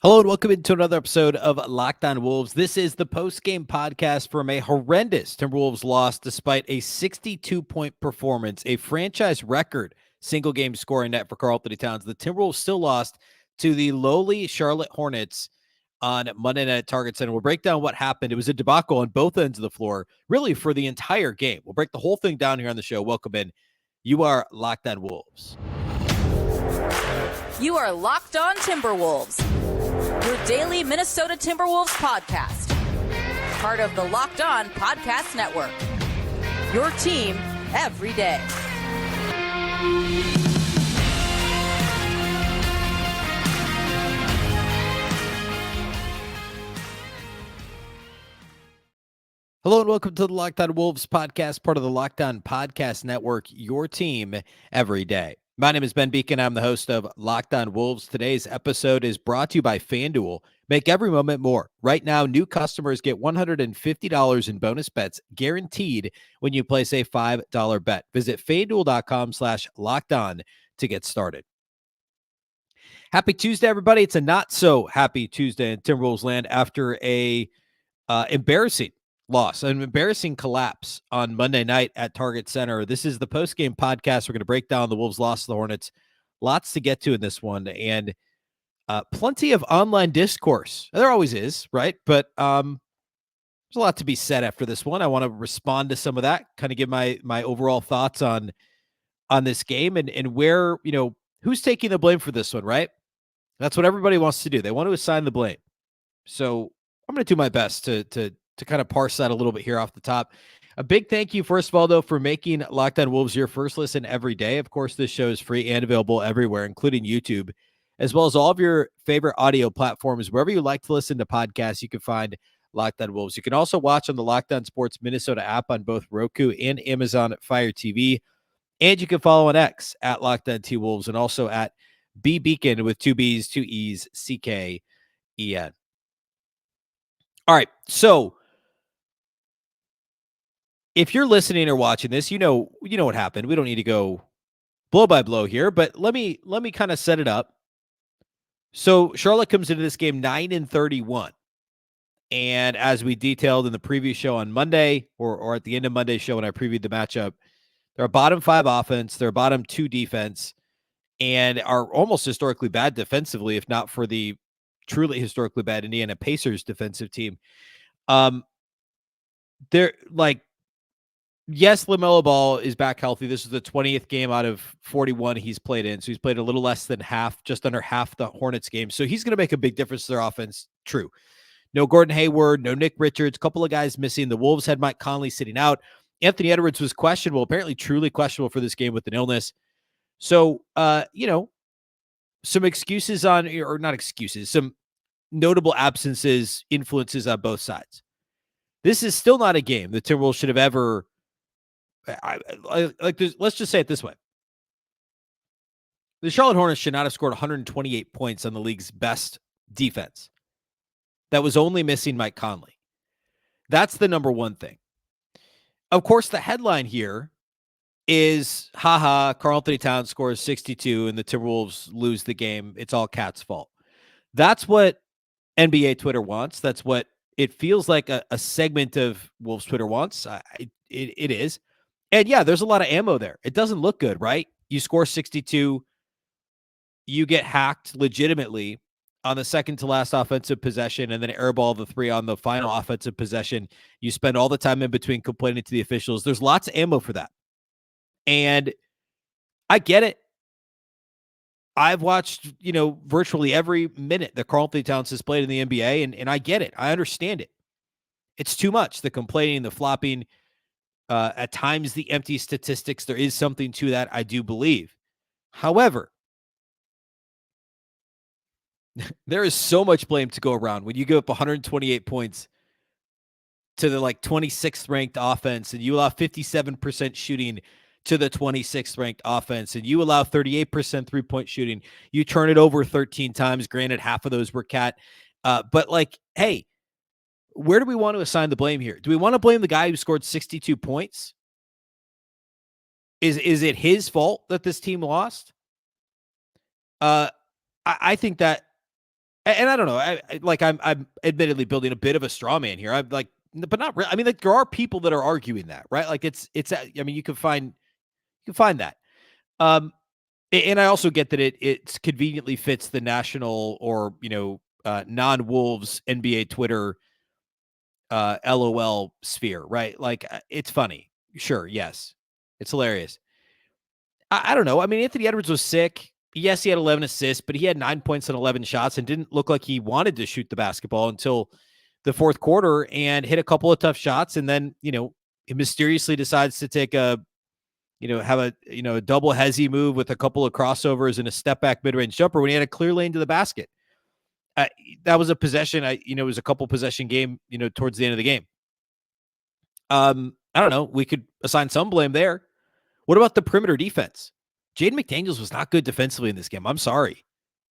Hello and welcome into another episode of Locked On Wolves. This is the post-game podcast from a horrendous Timberwolves loss despite a 62-point performance, a franchise record single-game scoring net for Karl-Anthony Towns. The Timberwolves still lost to the lowly Charlotte Hornets on Monday night at Target Center. We'll break down what happened. It was a debacle on both ends of the floor, really for the entire game. We'll break the whole thing down here on the show. Welcome in. You are Locked On Wolves. You are Locked On Timberwolves, your daily Minnesota Timberwolves podcast. Part of the Locked On Podcast Network. Your team every day. Hello and welcome to the Locked On Wolves podcast, part of the Locked On Podcast Network, your team every day. My name is Ben Beecken. I'm the host of Locked On Wolves. Today's episode is brought to you by FanDuel. Make every moment more. Right now, new customers get $150 in bonus bets guaranteed when you place a $5 bet. Visit FanDuel.com/LockedOn to get started. Happy Tuesday, everybody. It's a not so happy Tuesday in Timberwolves land after a embarrassing loss, an embarrassing collapse on Monday night at Target Center. This is the post-game podcast. We're going to break down the Wolves' loss to the Hornets. Lots to get to in this one, and plenty of online discourse. There always is, right? But there's a lot to be said after this one. I want to respond to some of that, kind of give my overall thoughts on this game and where, who's taking the blame for this one, right? That's what everybody wants to do. They want to assign the blame. So I'm going to do my best to kind of parse that a little bit here off the top. A big thank you, first of all, though, for making Locked On Wolves your first listen every day. Of course, this show is free and available everywhere, including YouTube, as well as all of your favorite audio platforms. Wherever you like to listen to podcasts, you can find Locked On Wolves. You can also watch on the Locked On Sports Minnesota app on both Roku and Amazon Fire TV. And you can follow on X at Locked On T Wolves and also at Beecken with two B's, two E's, CKEN. All right, so if you're listening or watching this, you know what happened. We don't need to go blow by blow here, but let me kind of set it up. So Charlotte comes into this game 9-31. And as we detailed in the preview show on Monday or at the end of Monday's show when I previewed the matchup, they're a bottom 5 offense, they're a bottom 2 defense, and are almost historically bad defensively, if not for the truly historically bad Indiana Pacers defensive team. They're like, yes, LaMelo Ball is back healthy. This is the 20th game out of 41 he's played in. So he's played a little less than half, just under half the Hornets game. So he's going to make a big difference to their offense. True. No Gordon Hayward, no Nick Richards, a couple of guys missing. The Wolves had Mike Conley sitting out. Anthony Edwards was questionable, apparently truly questionable for this game with an illness. So, some excuses or not excuses, some notable absences, influences on both sides. This is still not a game the Timberwolves should have ever let's just say it this way. The Charlotte Hornets should not have scored 128 points on the league's best defense. That was only missing Mike Conley. That's the number one thing. Of course, the headline here is, Karl-Anthony Towns scores 62 and the Timberwolves lose the game. It's all Cat's fault. That's what NBA Twitter wants. That's what it feels like a segment of Wolves Twitter wants. It is. And yeah, there's a lot of ammo there. It doesn't look good, right? You score 62, you get hacked legitimately on the second to last offensive possession, and then airball the 3 on the final offensive possession. You spend all the time in between complaining to the officials. There's lots of ammo for that. And I get it. I've watched, virtually every minute that Karl-Anthony Towns has played in the NBA, and I get it. I understand it. It's too much. The complaining, the flopping, at times the empty statistics. There is something to that, I do believe. However, there is so much blame to go around when you give up 128 points to the 26th ranked offense, and you allow 57% shooting to the 26th ranked offense, and you allow 38% 3-point shooting. You turn it over 13 times. Granted, half of those were Cat. But hey, where do we want to assign the blame here? Do we want to blame the guy who scored 62 points? Is it his fault that this team lost? I think that And I don't know. I'm admittedly building a bit of a straw man here. I'm like, but not really. I mean, like there are people that are arguing that, right? Like I mean, you can find that. Um, and I also get that it conveniently fits the national or non-Wolves NBA Twitter LOL sphere, right? Like it's funny, sure, yes, it's hilarious. I don't know. I mean, Anthony Edwards was sick. Yes, he had 11 assists, but he had 9 points and 11 shots and didn't look like he wanted to shoot the basketball until the fourth quarter and hit a couple of tough shots. And then, he mysteriously decides to take have a double hezzy move with a couple of crossovers and a step back mid-range jumper when he had a clear lane to the basket. That was a possession. It was a couple possession game, towards the end of the game. I don't know. We could assign some blame there. What about the perimeter defense? Jaden McDaniels was not good defensively in this game. I'm sorry.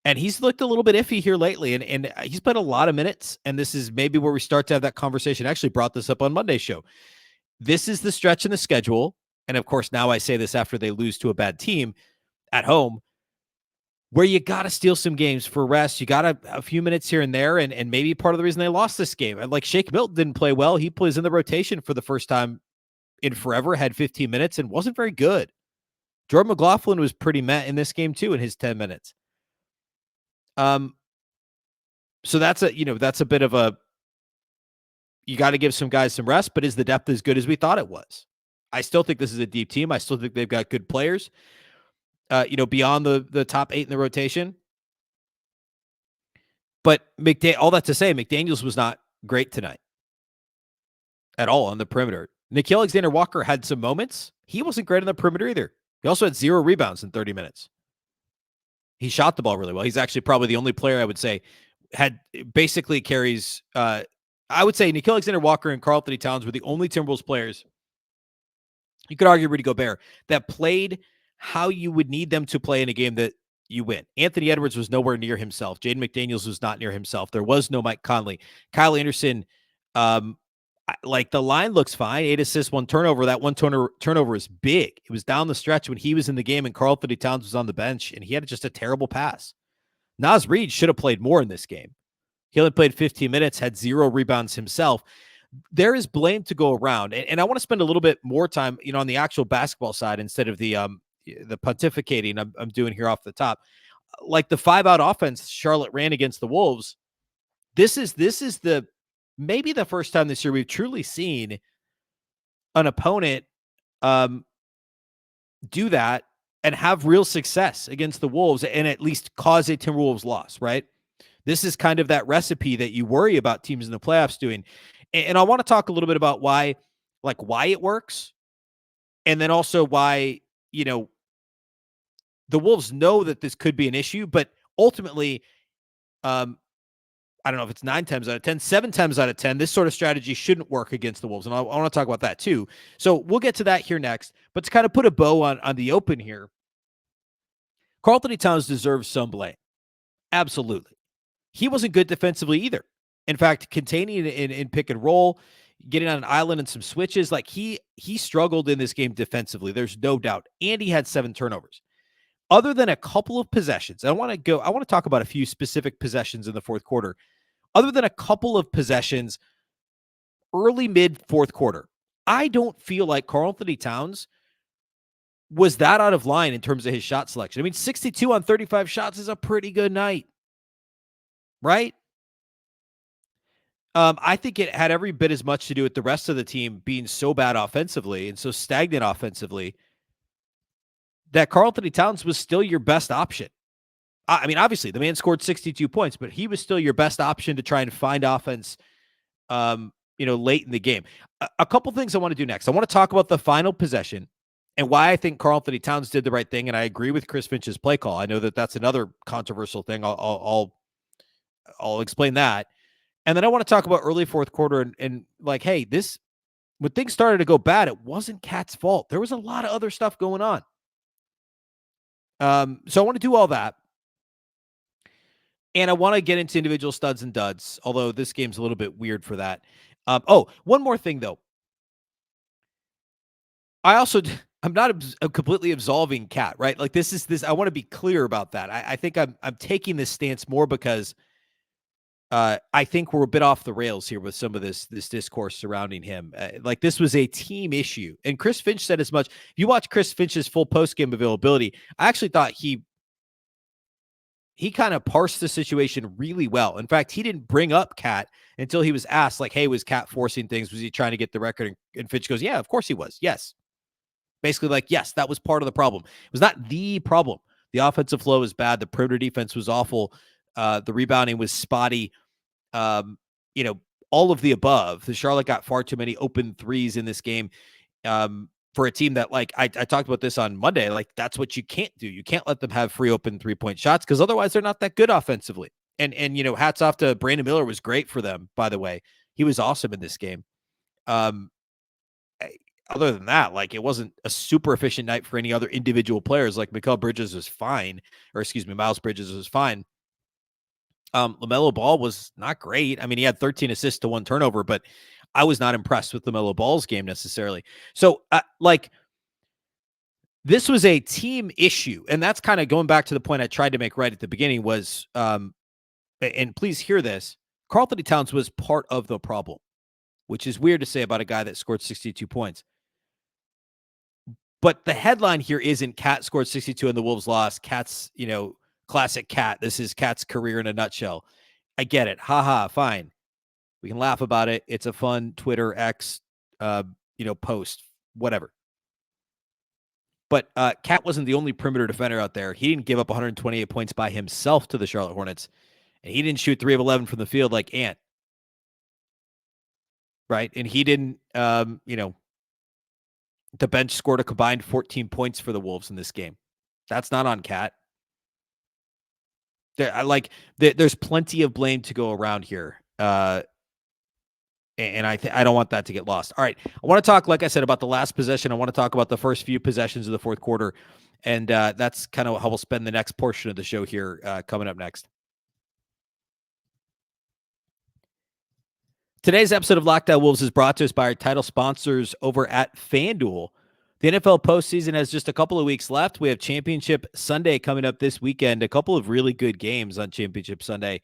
And he's looked a little bit iffy here lately, and he's played a lot of minutes, and this is maybe where we start to have that conversation. I actually brought this up on Monday's show. This is the stretch in the schedule, and of course, now I say this after they lose to a bad team at home, where you got to steal some games for rest. You got a few minutes here and there, and maybe part of the reason they lost this game. Like Shake Milton didn't play well. He plays in the rotation for the first time in forever, had 15 minutes, and wasn't very good. Jordan McLaughlin was pretty meh in this game too in his 10 minutes. So that's a bit of a, you got to give some guys some rest, but is the depth as good as we thought it was? I still think this is a deep team. I still think they've got good players, beyond the top 8 in the rotation. But all that to say, McDaniels was not great tonight at all on the perimeter. Nickeil Alexander-Walker had some moments. He wasn't great on the perimeter either. He also had 0 rebounds in 30 minutes. He shot the ball really well. He's actually probably the only player I would say basically carries. I would say Nickeil Alexander-Walker and Karl-Anthony Towns were the only Timberwolves players. You could argue Rudy Gobert that played how you would need them to play in a game that you win. Anthony Edwards was nowhere near himself. Jaden McDaniels was not near himself. There was no Mike Conley. Kyle Anderson, like the line looks fine. 8 assists, 1 turnover. That one turnover is big. It was down the stretch when he was in the game and Karl-Anthony Towns was on the bench, and he had just a terrible pass. Nas Reed should have played more in this game. He only played 15 minutes, had 0 rebounds himself. There is blame to go around, and I want to spend a little bit more time, on the actual basketball side instead of the pontificating I'm doing here off the top. Like the 5-out offense Charlotte ran against the Wolves. This is the maybe the first time this year we've truly seen an opponent do that and have real success against the Wolves and at least cause a Timberwolves loss, right? This is kind of that recipe that you worry about teams in the playoffs doing. And I want to talk a little bit about why it works. And then also why, the Wolves know that this could be an issue, but ultimately, I don't know if it's 9 times out of 10, 7 times out of 10, this sort of strategy shouldn't work against the Wolves. And I want to talk about that too. So we'll get to that here next, but to kind of put a bow on the open here, Karl-Anthony Towns deserves some blame. Absolutely. He wasn't good defensively either. In fact, containing in pick and roll, getting on an island and some switches, like he struggled in this game defensively. There's no doubt. And he had 7 turnovers. Other than a couple of possessions, I want to talk about a few specific possessions in the fourth quarter. Other than a couple of possessions early mid fourth quarter, I don't feel like Karl-Anthony Towns was that out of line in terms of his shot selection. I mean, 62 on 35 shots is a pretty good night, right? I think it had every bit as much to do with the rest of the team being so bad offensively and so stagnant offensively that Karl-Anthony Towns was still your best option. I mean, obviously, the man scored 62 points, but he was still your best option to try and find offense, late in the game. A couple things I want to do next. I want to talk about the final possession and why I think Karl-Anthony Towns did the right thing, and I agree with Chris Finch's play call. I know that that's another controversial thing. I'll explain that. And then I want to talk about early fourth quarter and like, hey, when things started to go bad, it wasn't Cat's fault. There was a lot of other stuff going on. So I want to do all that. And I want to get into individual studs and duds, although this game's a little bit weird for that. One more thing though. I'm not completely absolving Cat, right? Like this. I want to be clear about that. I think I'm taking this stance more because I think we're a bit off the rails here with some of this discourse surrounding him. Like this was a team issue, and Chris Finch said as much. If you watch Chris Finch's full post game availability, I actually thought he kind of parsed the situation really well. In fact, he didn't bring up Cat until he was asked, like, "Hey, was Cat forcing things? Was he trying to get the record?" And Finch goes, "Yeah, of course he was. Yes." Basically, like, yes, that was part of the problem. It was not the problem. The offensive flow was bad. The perimeter defense was awful. The rebounding was spotty. Um, you know, all of the above. The Charlotte got far too many open threes in this game. For a team that, like, I talked about this on Monday, like, that's what you can't do. You can't let them have free open 3-point shots because otherwise they're not that good offensively. And hats off to Brandon Miller, was great for them, by the way. He was awesome in this game. Um, Other than that, like, it wasn't a super efficient night for any other individual players. Like, Mikal Bridges was fine, or excuse me, Miles Bridges was fine. LaMelo Ball was not great. I mean, he had 13 assists to 1 turnover, but I was not impressed with LaMelo Ball's game necessarily. So, this was a team issue, and that's kind of going back to the point I tried to make right at the beginning was, and please hear this, Karl-Anthony Towns was part of the problem, which is weird to say about a guy that scored 62 points. But the headline here isn't Cat scored 62 and the Wolves lost. Cat's, classic Cat. This is Cat's career in a nutshell. I get it. Haha, fine. We can laugh about it. It's a fun Twitter X, post, whatever. But Cat wasn't the only perimeter defender out there. He didn't give up 128 points by himself to the Charlotte Hornets. And he didn't shoot 3 of 11 from the field like Ant. Right? And he didn't, the bench scored a combined 14 points for the Wolves in this game. That's not on Cat. There's plenty of blame to go around here. And I don't want that to get lost. All right. I want to talk, like I said, about the last possession. I want to talk about the first few possessions of the fourth quarter. And that's kind of how we'll spend the next portion of the show here coming up next. Today's episode of Locked On Wolves is brought to us by our title sponsors over at FanDuel. The NFL postseason has just a couple of weeks left. We have Championship Sunday coming up this weekend, a couple of really good games on Championship Sunday.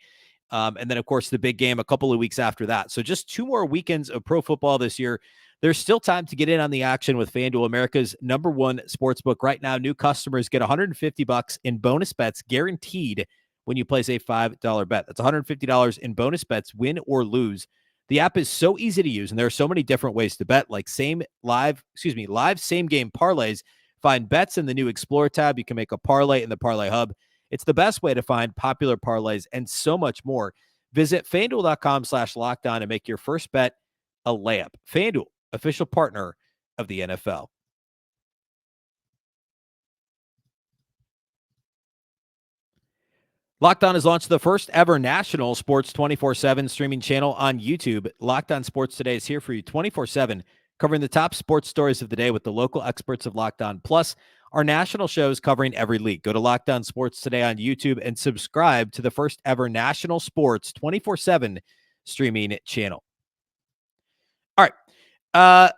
And then, of course, the big game a couple of weeks after that. So just 2 more weekends of pro football this year. There's still time to get in on the action with FanDuel, America's #1 sportsbook. Right now, new customers get $150 in bonus bets guaranteed when you place a $5 bet. That's $150 in bonus bets, win or lose. The app is so easy to use, and there are so many different ways to bet, like live same game parlays. Find bets in the new Explore tab. You can make a parlay in the Parlay Hub. It's the best way to find popular parlays and so much more. Visit FanDuel.com/lockdown and make your first bet a layup. FanDuel, official partner of the NFL. Locked On has launched the first ever national sports 24/7 streaming channel on YouTube. Locked On Sports Today is here for you 24/7, covering the top sports stories of the day with the local experts of Locked On. Plus, our national shows covering every league. Go to Locked On Sports Today on YouTube and subscribe to the first ever national sports 24/7 streaming channel. All right.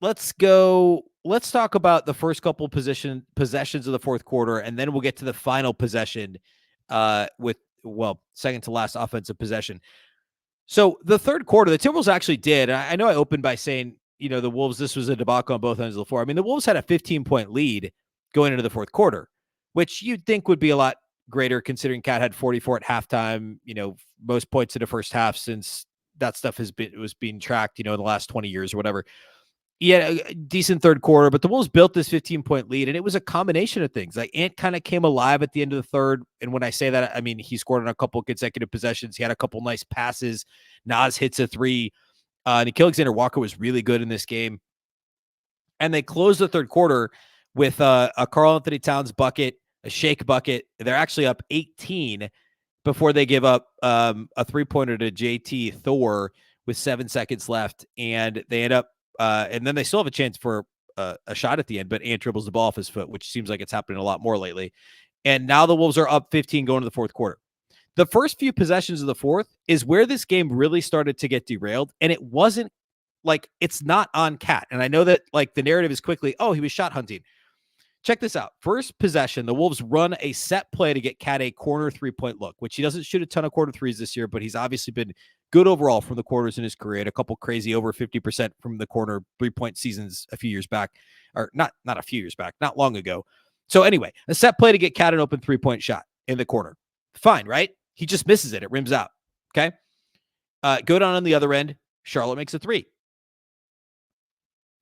Let's go. Let's talk about the first couple possessions of the fourth quarter, and then we'll get to the final possession second to last offensive possession. So the third quarter, the Timberwolves actually did. I know I opened by saying, the Wolves, this was a debacle on both ends of the floor. I mean, the Wolves had a 15-point lead going into the fourth quarter, which you'd think would be a lot greater considering Cat had 44 at halftime, most points in the first half since that stuff was being tracked, in the last 20 years or whatever. Yeah, a decent third quarter, but the Wolves built this 15-point lead, and it was a combination of things. Like, Ant kind of came alive at the end of the third, and when I say that, I mean he scored on a couple consecutive possessions. He had a couple nice passes. Nas hits a 3. Nickeil Alexander-Walker was really good in this game. And they closed the third quarter with a Karl-Anthony Towns bucket, a shake bucket. They're actually up 18 before they give up a 3-pointer to JT Thor with 7 seconds left, and they end up and then they still have a chance for a shot at the end, but Ant dribbles the ball off his foot, which seems like it's happening a lot more lately. And now the Wolves are up 15 going to the fourth quarter. The first few possessions of the fourth is where this game really started to get derailed, and it wasn't like, it's not on Cat. And I know that, like, the narrative is quickly, oh, he was shot hunting. check this out. First possession, the Wolves run a set play to get Cat a corner 3-point look, which he doesn't shoot a ton of quarter threes this year, but he's obviously been good overall from the corners in his career. Had a couple crazy over 50% from the corner 3-point seasons a few years back, or not a few years back, not long ago. So anyway, a set play to get Cat an open 3-point shot in the corner. Fine, right? He just misses it. It rims out. Okay. Go down on the other end. Charlotte makes a 3.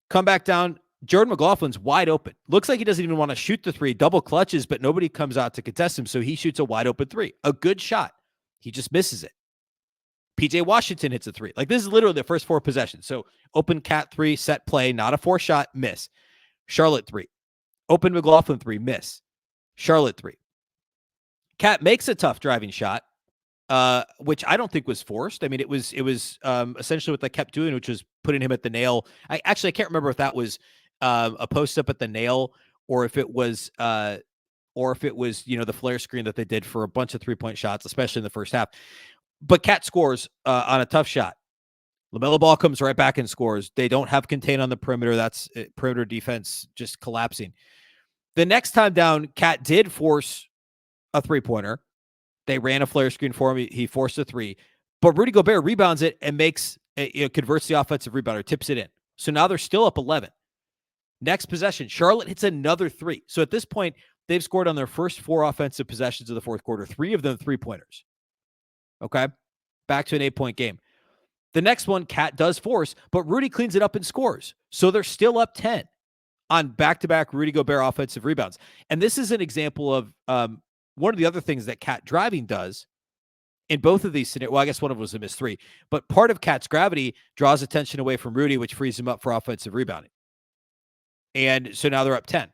Come back down. Jordan McLaughlin's wide open. Looks like he doesn't even want to shoot the 3. Double clutches, but nobody comes out to contest him, so he shoots a wide open 3. A good shot. He just misses it. PJ Washington hits a 3. Like, this is literally the first 4 possessions. So open Cat 3, set play, not a 4-shot, miss. Charlotte 3. Open McLaughlin 3, miss. Charlotte 3. Cat makes a tough driving shot, which I don't think was forced. I mean, it was essentially what they kept doing, which was putting him at the nail. I can't remember if that was a post up at the nail or if it was the flare screen that they did for a bunch of 3-point shots, especially in the first half. But Cat scores on a tough shot. LaMelo Ball comes right back and scores. They don't have contain on the perimeter. That's perimeter defense just collapsing. The next time down, Cat did force a 3-pointer. They ran a flare screen for him. He forced a 3, but Rudy Gobert rebounds it and converts the offensive rebounder, tips it in. So now they're still up 11. Next possession, Charlotte hits another 3. So at this point, they've scored on their first 4 offensive possessions of the fourth quarter, 3 of them 3-pointers. Okay, back to an 8-point game. The next one, Cat does force, but Rudy cleans it up and scores. So they're still up 10 on back-to-back Rudy Gobert offensive rebounds. And this is an example of one of the other things that Cat driving does in both of these scenarios. Well, I guess one of them was a missed 3, but part of Cat's gravity draws attention away from Rudy, which frees him up for offensive rebounding. And so now they're up 10.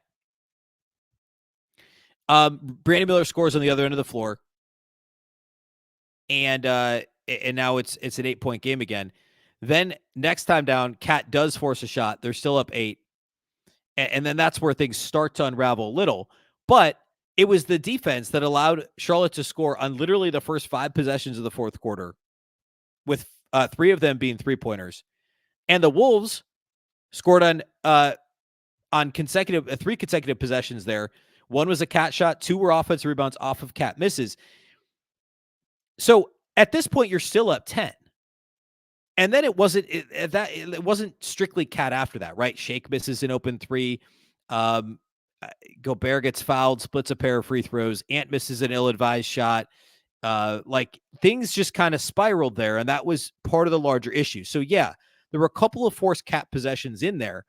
Brandon Miller scores on the other end of the floor. And now it's an 8-point game again. Then next time down, Cat does force a shot. They're still up 8. And then that's where things start to unravel a little. But it was the defense that allowed Charlotte to score on literally the first 5 possessions of the fourth quarter, with 3 of them being 3-pointers. And the Wolves scored on 3 consecutive possessions there. 1 was a Cat shot, 2 were offensive rebounds off of Cat misses. So at this point, you're still up 10. And then it wasn't strictly Cat after that, right? Shake misses an open 3. Gobert gets fouled, splits a pair of free throws. Ant misses an ill-advised shot. Like, things just kind of spiraled there, and that was part of the larger issue. So yeah, there were a couple of forced Cat possessions in there,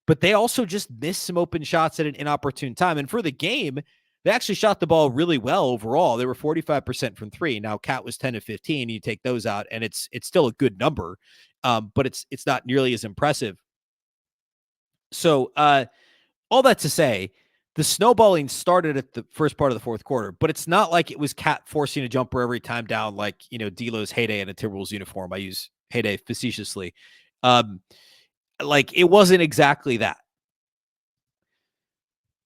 but they also just missed some open shots at an inopportune time. And for the game, they actually shot the ball really well overall. They were 45% from 3. Now Cat was 10 of 15. You take those out, and it's still a good number, but it's not nearly as impressive. So all that to say, the snowballing started at the first part of the fourth quarter, but it's not like it was Cat forcing a jumper every time down, like, D'Lo's heyday in a Timberwolves uniform. I use heyday facetiously. Like, it wasn't exactly that.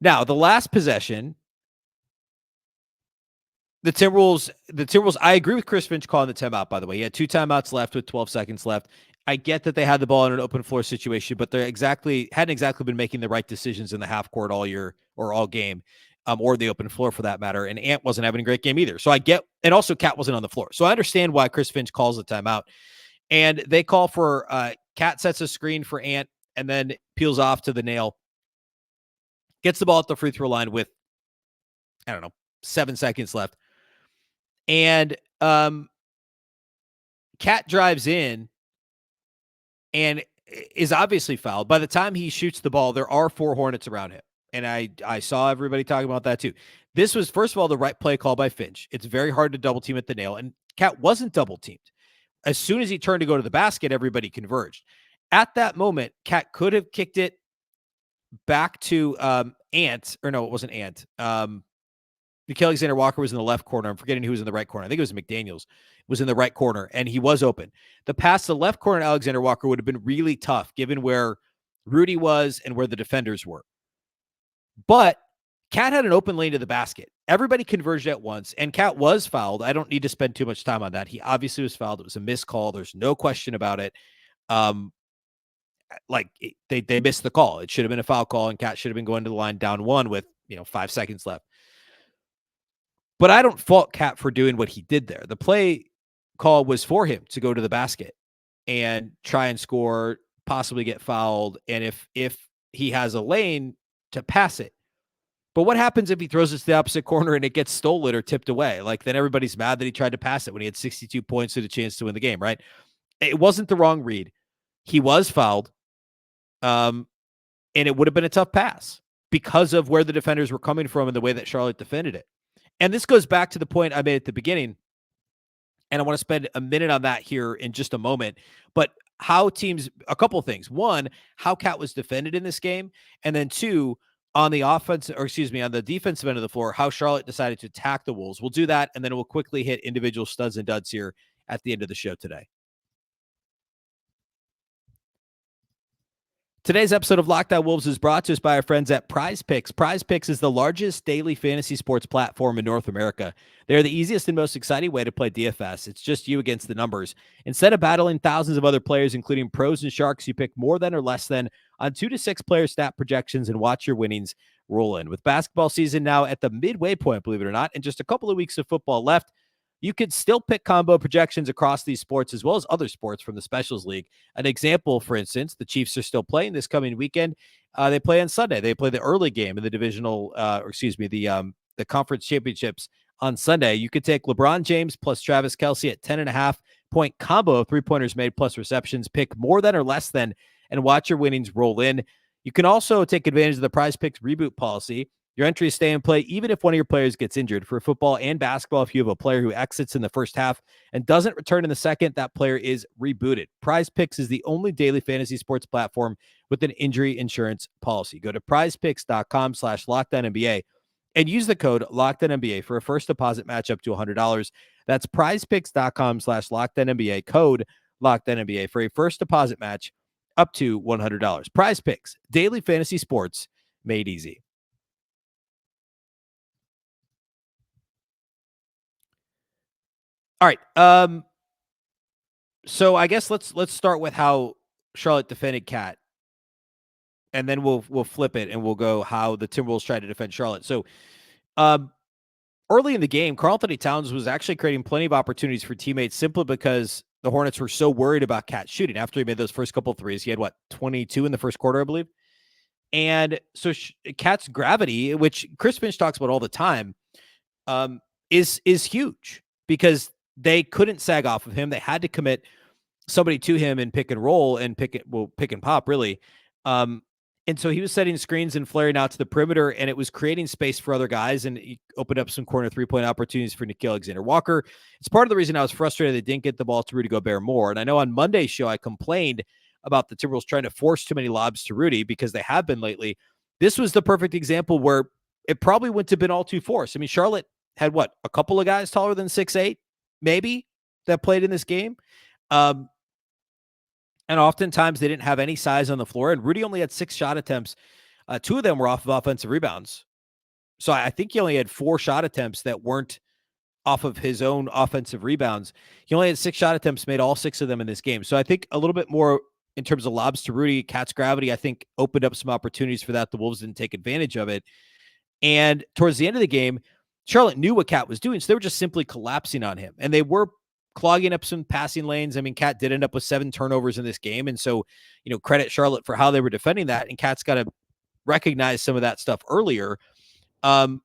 Now, the last possession, the Timberwolves, I agree with Chris Finch calling the timeout, by the way. He had 2 timeouts left with 12 seconds left. I get that they had the ball in an open floor situation, but they hadn't exactly been making the right decisions in the half court all year or all game, or the open floor for that matter. And Ant wasn't having a great game either. So I get, and also Cat wasn't on the floor. So I understand why Chris Finch calls the timeout. And they call for Cat sets a screen for Ant and then peels off to the nail, gets the ball at the free throw line with, 7 seconds left. And Cat drives in and is obviously fouled. By the time he shoots the ball, there are 4 Hornets around him. And I saw everybody talking about that too. This was, first of all, the right play call by Finch. It's very hard to double team at the nail. And Cat wasn't double teamed. As soon as he turned to go to the basket, everybody converged. At that moment, Cat could have kicked it back to Ant. Or no, it wasn't Ant. Nickeil Alexander-Walker was in the left corner. I'm forgetting who was in the right corner. I think it was McDaniels was in the right corner, and he was open. The pass to the left corner, Alexander-Walker, would have been really tough given where Rudy was and where the defenders were. But Cat had an open lane to the basket. Everybody converged at once, and Cat was fouled. I don't need to spend too much time on that. He obviously was fouled. It was a missed call. There's no question about it. like they missed the call. It should have been a foul call, and Cat should have been going to the line down 1 with 5 seconds left. But I don't fault Cat for doing what he did there. The play call was for him to go to the basket and try and score, possibly get fouled, and if he has a lane to pass it. But what happens if he throws it to the opposite corner and it gets stolen or tipped away? Like, then everybody's mad that he tried to pass it when he had 62 points and a chance to win the game, right? It wasn't the wrong read. He was fouled. And it would have been a tough pass because of where the defenders were coming from and the way that Charlotte defended it. And this goes back to the point I made at the beginning, and I want to spend a minute on that here in just a moment. But how teams, a couple of things. One, how Cat was defended in this game, and then two, on the offense, or excuse me, on the defensive end of the floor, how Charlotte decided to attack the Wolves. We'll do that, and then we'll quickly hit individual studs and duds here at the end of the show today. Today's episode of Locked On Wolves is brought to us by our friends at Prize Picks. Prize Picks is the largest daily fantasy sports platform in North America. They're the easiest and most exciting way to play DFS. It's just you against the numbers. Instead of battling thousands of other players, including pros and sharks, you pick more than or less than on 2 to 6 player stat projections and watch your winnings roll in. With basketball season now at the midway point, believe it or not, and just a couple of weeks of football left, you could still pick combo projections across these sports as well as other sports from the Specials League. An example, for instance, the Chiefs are still playing this coming weekend. They play on Sunday. They play the early game in the divisional, the conference championships on Sunday. You could take LeBron James plus Travis Kelce at 10.5-point combo of 3-pointers made plus receptions, pick more than or less than, and watch your winnings roll in. You can also take advantage of the Prize Picks reboot policy. Your entries stay in play even if one of your players gets injured. For football and basketball, if you have a player who exits in the first half and doesn't return in the second, that player is rebooted. Prize Picks is the only daily fantasy sports platform with an injury insurance policy. Go to prizepicks.com/LockedOnNBA and use the code LockedOnNBA for a first deposit match up to $100. That's prizepicks.com/LockedOnNBA, code LockedOnNBA for a first deposit match up to $100. Prize Picks, daily fantasy sports made easy. All right. So I guess let's start with how Charlotte defended Cat, and then we'll flip it and we'll go how the Timberwolves tried to defend Charlotte. So, early in the game, Karl-Anthony Towns was actually creating plenty of opportunities for teammates simply because the Hornets were so worried about Cat shooting. After he made those first couple of threes, he had 22 in the first quarter, I believe. And so Cat's gravity, which Chris Finch talks about all the time, is huge because they couldn't sag off of him. They had to commit somebody to him and pick and roll and pick and pop, really. And so he was setting screens and flaring out to the perimeter, and it was creating space for other guys, and he opened up some corner 3-point opportunities for Nickeil Alexander-Walker. It's part of the reason I was frustrated they didn't get the ball to Rudy Gobert more. And I know on Monday's show I complained about the Timberwolves trying to force too many lobs to Rudy because they have been lately. This was the perfect example where it probably wouldn't have been all too forced. I mean, Charlotte had a couple of guys taller than 6'8", maybe, that played in this game. And oftentimes they didn't have any size on the floor. And Rudy only had 6 shot attempts. 2 of them were off of offensive rebounds. So I think he only had 4 shot attempts that weren't off of his own offensive rebounds. He only had 6 shot attempts, made all 6 of them in this game. So I think a little bit more in terms of lobs to Rudy. Cat's gravity, I think, opened up some opportunities for that. The Wolves didn't take advantage of it. And towards the end of the game, Charlotte knew what Cat was doing, so they were just simply collapsing on him. And they were clogging up some passing lanes. I mean, Cat did end up with 7 turnovers in this game. And so, credit Charlotte for how they were defending that. And Cat's got to recognize some of that stuff earlier. But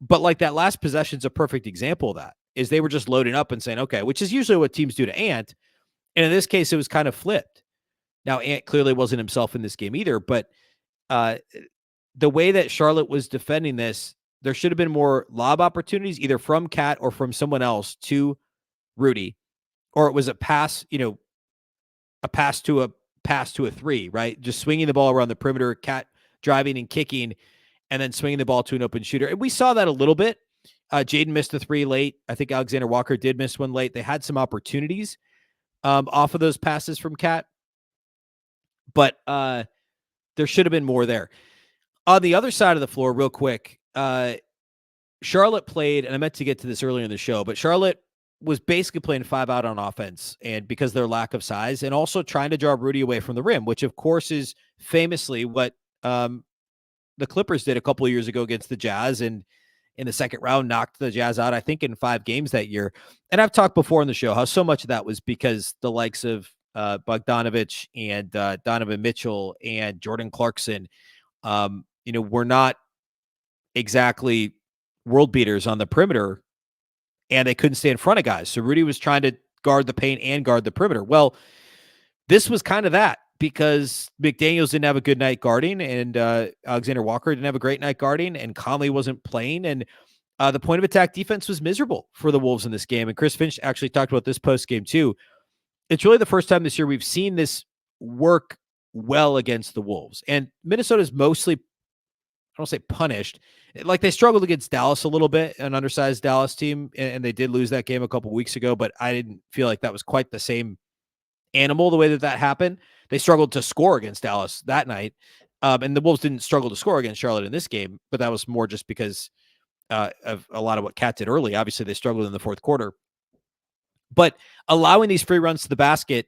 like that last possession's a perfect example of that, is they were just loading up and saying, okay, which is usually what teams do to Ant. And in this case, it was kind of flipped. Now, Ant clearly wasn't himself in this game either, but the way that Charlotte was defending this, there should have been more lob opportunities, either from Cat or from someone else to Rudy, or it was a pass to a 3, right? Just swinging the ball around the perimeter, Cat driving and kicking, and then swinging the ball to an open shooter. And we saw that a little bit. Jaden missed a 3 late. I think Alexander Walker did miss one late. They had some opportunities off of those passes from Cat, but there should have been more there. On the other side of the floor, real quick, Charlotte played, and I meant to get to this earlier in the show, but Charlotte was basically playing 5 out on offense, and because of their lack of size, and also trying to draw Rudy away from the rim, which of course is famously what the Clippers did a couple of years ago against the Jazz, and in the second round knocked the Jazz out, I think, in 5 games that year. And I've talked before on the show how so much of that was because the likes of Bogdanovich and Donovan Mitchell and Jordan Clarkson, were not exactly world beaters on the perimeter, and they couldn't stay in front of guys. So Rudy was trying to guard the paint and guard the perimeter. Well, this was kind of that, because McDaniels didn't have a good night guarding, and Alexander Walker didn't have a great night guarding, and Conley wasn't playing, and the point of attack defense was miserable for the Wolves in this game. And Chris Finch actually talked about this post game too. It's really the first time this year we've seen this work well against the Wolves. And Minnesota's mostly, I don't say punished, like they struggled against Dallas a little bit, an undersized Dallas team, and they did lose that game a couple weeks ago, but I didn't feel like that was quite the same animal the way that happened. They struggled to score against Dallas that night, and the Wolves didn't struggle to score against Charlotte in this game, but that was more just because of a lot of what Cat did early. Obviously, they struggled in the fourth quarter. But allowing these free runs to the basket,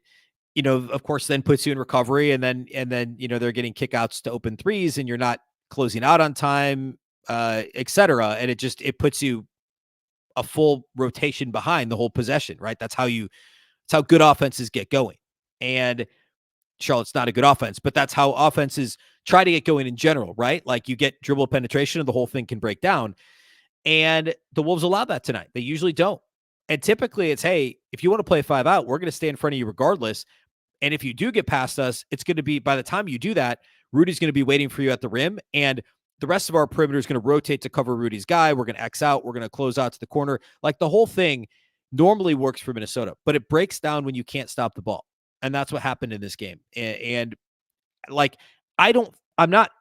of course, then puts you in recovery, and then they're getting kickouts to open threes, and you're not closing out on time, et cetera. And it puts you a full rotation behind the whole possession, right? That's how good offenses get going. And Charlotte's not a good offense, but that's how offenses try to get going in general, right? Like you get dribble penetration and the whole thing can break down. And the Wolves allow that tonight. They usually don't. And typically it's, hey, if you want to play 5 out, we're going to stay in front of you regardless. And if you do get past us, it's going to be, by the time you do that, Rudy's going to be waiting for you at the rim. And the rest of our perimeter is going to rotate to cover Rudy's guy. We're going to X out. We're going to close out to the corner. Like the whole thing normally works for Minnesota, but it breaks down when you can't stop the ball. And that's what happened in this game. And like, I'm not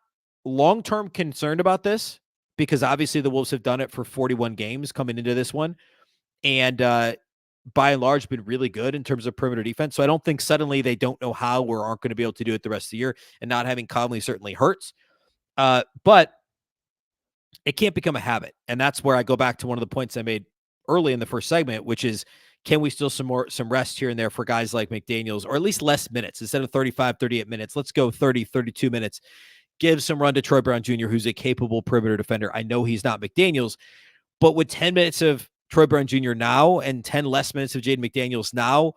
long-term concerned about this, because obviously the Wolves have done it for 41 games coming into this one. And by and large, been really good in terms of perimeter defense. So I don't think suddenly they don't know how or aren't going to be able to do it the rest of the year. And not having Conley certainly hurts. But it can't become a habit. And that's where I go back to one of the points I made early in the first segment, which is, can we still some rest here and there for guys like McDaniels, or at least less minutes? Instead of 35, 38 minutes, let's go 30, 32 minutes. Give some run to Troy Brown Jr., who's a capable perimeter defender. I know he's not McDaniels, but with 10 minutes of Troy Brown Jr. now and 10 less minutes of Jaden McDaniels now,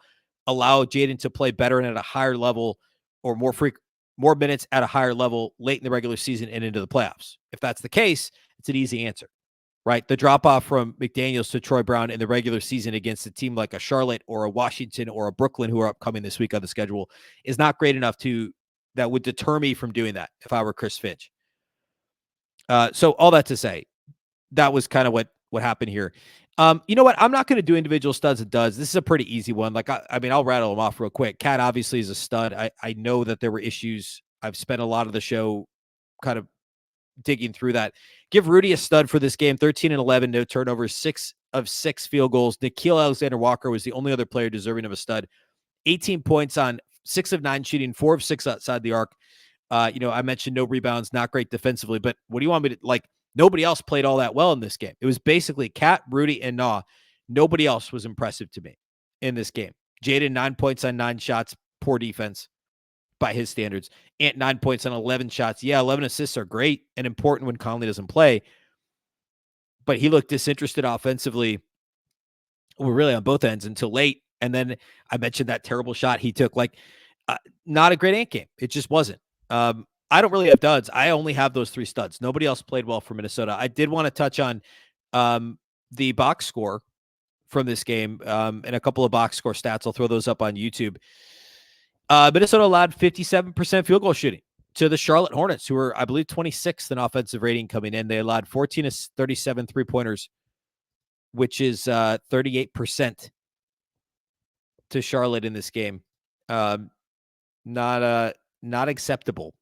allow Jaden to play better and at a higher level, or more minutes at a higher level late in the regular season and into the playoffs. If that's the case, it's an easy answer, right? The drop off from McDaniels to Troy Brown in the regular season against a team like a Charlotte or a Washington or a Brooklyn, who are upcoming this week on the schedule, is not great enough that would deter me from doing that if I were Chris Finch. So all that to say, that was kind of what happened here. You know what? I'm not going to do individual studs and duds. This is a pretty easy one. Like, I mean, I'll rattle them off real quick. Cat obviously is a stud. I know that there were issues. I've spent a lot of the show kind of digging through that. Give Rudy a stud for this game. 13 and 11, no turnovers, 6 of 6 field goals. Nickeil Alexander-Walker was the only other player deserving of a stud. 18 points on 6 of 9 shooting, 4 of 6 outside the arc. I mentioned no rebounds, not great defensively, but what do you want me to, like, nobody else played all that well in this game. It was basically Cat, Rudy, and Nah. Nobody else was impressive to me in this game. Jaden, 9 points on 9 shots, poor defense by his standards. Ant, 9 points on 11 shots. Yeah, 11 assists are great and important when Conley doesn't play, but he looked disinterested offensively, well, really on both ends until late. And then I mentioned that terrible shot he took. Like, not a great Ant game. It just wasn't. I don't really have duds. I only have those 3 studs. Nobody else played well for Minnesota. I did want to touch on the box score from this game and a couple of box score stats. I'll throw those up on YouTube. Minnesota allowed 57% field goal shooting to the Charlotte Hornets, who were, I believe, 26th in offensive rating coming in. They allowed 14 of 37 three-pointers, which is 38% to Charlotte in this game. Not acceptable.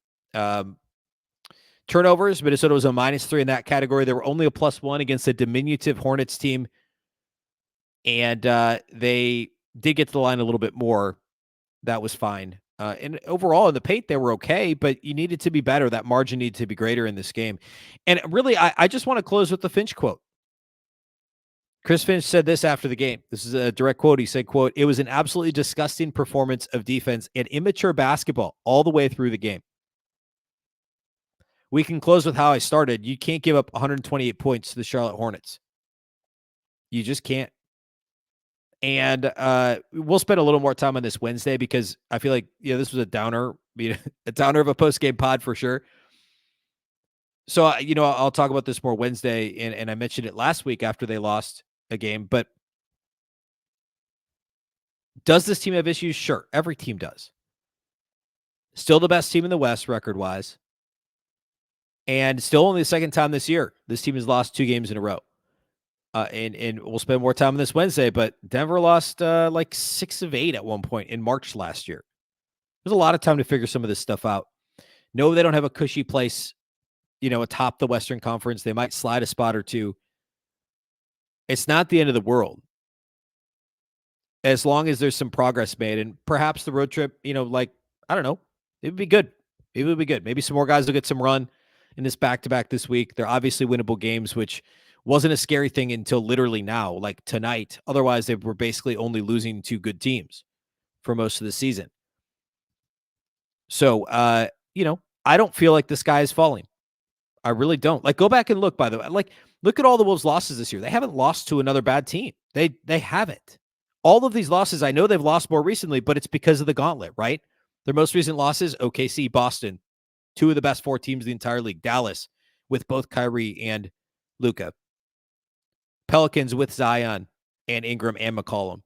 Turnovers, Minnesota was a -3 in that category. They were only a +1 against a diminutive Hornets team. And they did get to the line a little bit more. That was fine. And overall in the paint, they were okay, but you needed to be better. That margin needed to be greater in this game. And really, I just want to close with the Finch quote. Chris Finch said this after the game. This is a direct quote. He said, quote, "It was an absolutely disgusting performance of defense and immature basketball all the way through the game. We can close with how I started. You can't give up 128 points to the Charlotte Hornets. You just can't." And we'll spend a little more time on this Wednesday because I feel like this was a downer, a downer of a post-game pod for sure. So I'll talk about this more Wednesday, and I mentioned it last week after they lost a game. But does this team have issues? Sure, every team does. Still the best team in the West record-wise, and still only the second time this year this team has lost 2 games in a row. And we'll spend more time on this Wednesday, but Denver lost like 6 of 8 at one point in March last year. There's a lot of time to figure some of this stuff out. No, they don't have a cushy place, atop the Western Conference. They might slide a spot or two. It's not the end of the world. As long as there's some progress made, and perhaps the road trip, I don't know, it would be good. It would be good. Maybe some more guys will get some run in this back-to-back this week. They're obviously winnable games, which wasn't a scary thing until literally now, like tonight. Otherwise, they were basically only losing to good teams for most of the season. So, I don't feel like the sky is falling. I really don't. Like, go back and look, by the way. Like, look at all the Wolves' losses this year. They haven't lost to another bad team. They haven't. All of these losses, I know they've lost more recently, but it's because of the gauntlet, right? Their most recent losses, OKC, Boston, 2 of the best 4 teams in the entire league. Dallas, with both Kyrie and Luka. Pelicans with Zion and Ingram and McCollum.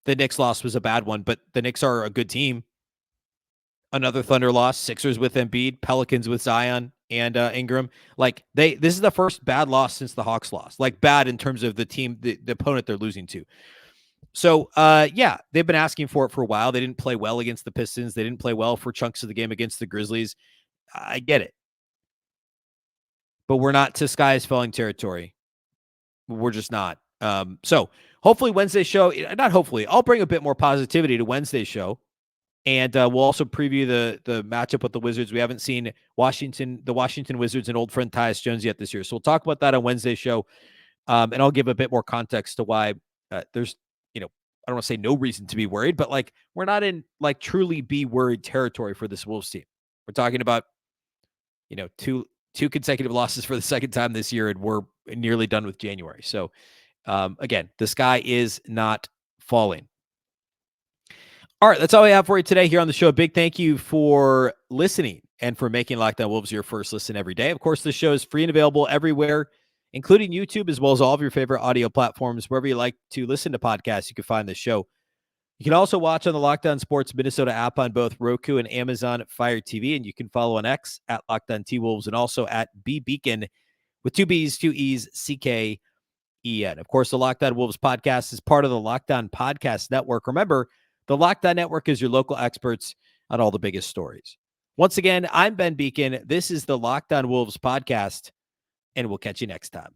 The Knicks loss was a bad one, but the Knicks are a good team. Another Thunder loss. Sixers with Embiid. Pelicans with Zion and Ingram. Like, this is the first bad loss since the Hawks loss. Like, bad in terms of the team, the opponent they're losing to. So, they've been asking for it for a while. They didn't play well against the Pistons. They didn't play well for chunks of the game against the Grizzlies. I get it. But we're not to sky is falling territory. We're just not. So hopefully Wednesday's show, not hopefully, I'll bring a bit more positivity to Wednesday's show. And we'll also preview the matchup with the Wizards. We haven't seen the Washington Wizards and old friend Tyus Jones yet this year. So we'll talk about that on Wednesday's show. And I'll give a bit more context to why there's, I don't want to say no reason to be worried, but like, we're not in like truly be worried territory for this Wolves team. We're talking about, two consecutive losses for the second time this year, and we're nearly done with January. So again, the sky is not falling. All right, that's all we have for you today here on the show. A big thank you for listening and for making Locked On Wolves your first listen every day. Of course, the show is free and available everywhere, including YouTube, as well as all of your favorite audio platforms. Wherever you like to listen to podcasts, you can find the show. You can also watch on the Locked On Sports Minnesota app on both Roku and Amazon Fire TV, and you can follow on X at Locked On T-Wolves and also at Beecken with 2 B's, 2 E's, C-K-E-N. Of course, the Locked On Wolves podcast is part of the Locked On Podcast Network. Remember, the Locked On Network is your local experts on all the biggest stories. Once again, I'm Ben Beecken. This is the Locked On Wolves podcast, and we'll catch you next time.